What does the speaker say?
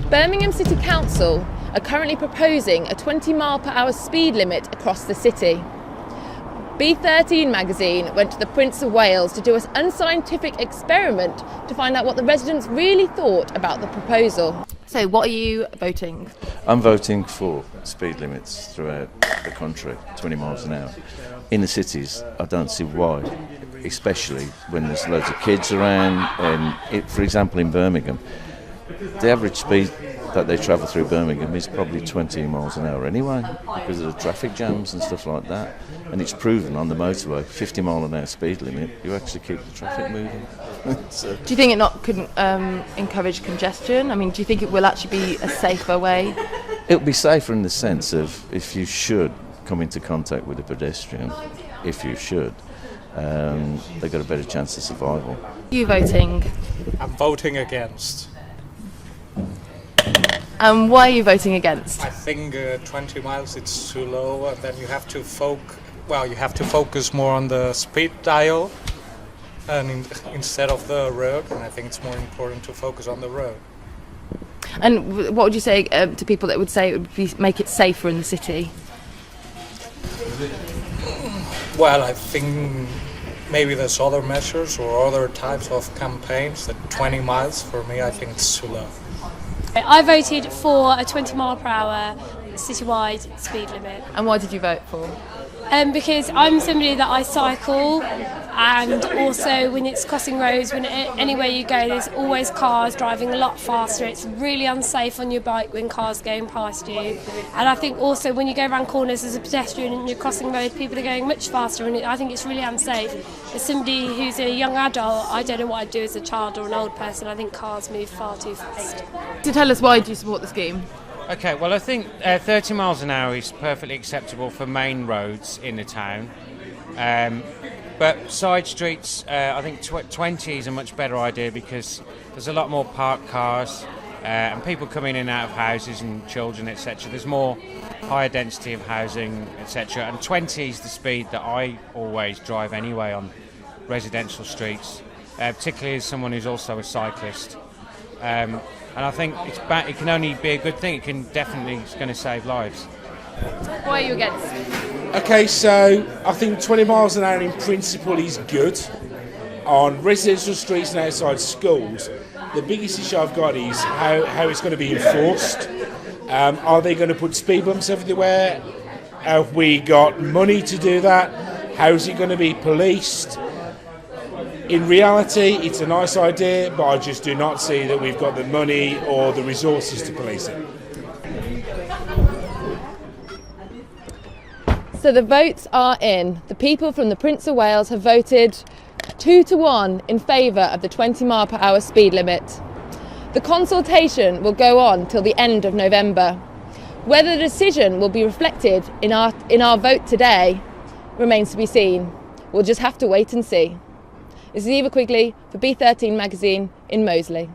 Birmingham City Council are currently proposing a 20-mile-per-hour speed limit across the city. B13 magazine went to the Prince of Wales to do an unscientific experiment to find out what the residents really thought about the proposal. So what are you voting? I'm voting for speed limits throughout the country, 20 miles an hour. In the cities, I don't see why, especially when there's loads of kids around. For example, in Birmingham, the average speed that they travel through Birmingham is probably 20 miles an hour anyway, because of the traffic jams and stuff like that. And it's proven on the motorway, 50 mile an hour speed limit, you actually keep the traffic moving. So. Do you think it could encourage congestion? I mean, do you think it will actually be a safer way? It'll be safer in the sense of if you should come into contact with a pedestrian, they've got a better chance of survival. Are you voting? I'm voting against. And why are you voting against? I think 20 miles it's too low, and then you have to focus more on the speed dial and instead of the road, and I think it's more important to focus on the road. And what would you say to people that would say it would make it safer in the city? Well, I think maybe there's other measures or other types of campaigns. That 20 miles for me, I think it's too low. I voted for a 20 mile per hour citywide speed limit. And why did you vote for? Because I'm somebody that I cycle, and also when it's crossing roads, anywhere you go, there's always cars driving a lot faster. It's really unsafe on your bike when cars are going past you. And I think also when you go around corners as a pedestrian and you're crossing road, people are going much faster, and I think it's really unsafe. As somebody who's a young adult, I don't know what I'd do as a child or an old person. I think cars move far too fast. To tell us, why do you support the scheme? Okay, well, I think 30 miles an hour is perfectly acceptable for main roads in the town. But side streets, I think 20 is a much better idea because there's a lot more parked cars and people come in and out of houses and children, etc. There's more higher density of housing, etc. And 20 is the speed that I always drive anyway on residential streets, particularly as someone who's also a cyclist. And I think it can only be a good thing. It's going to save lives. Why are you against? Okay, so I think 20 miles an hour in principle is good on residential streets and outside schools. The biggest issue I've got is how it's going to be enforced. Are they going to put speed bumps everywhere? Have we got money to do that? How's it going to be policed? In reality, it's a nice idea, but I just do not see that we've got the money or the resources to police it. So the votes are in. The people from the Prince of Wales have voted 2-1 in favour of the 20 mile per hour speed limit. The consultation will go on till the end of November. Whether the decision will be reflected in our vote today remains to be seen. We'll just have to wait and see. This is Eva Quigley for B13 magazine in Moseley.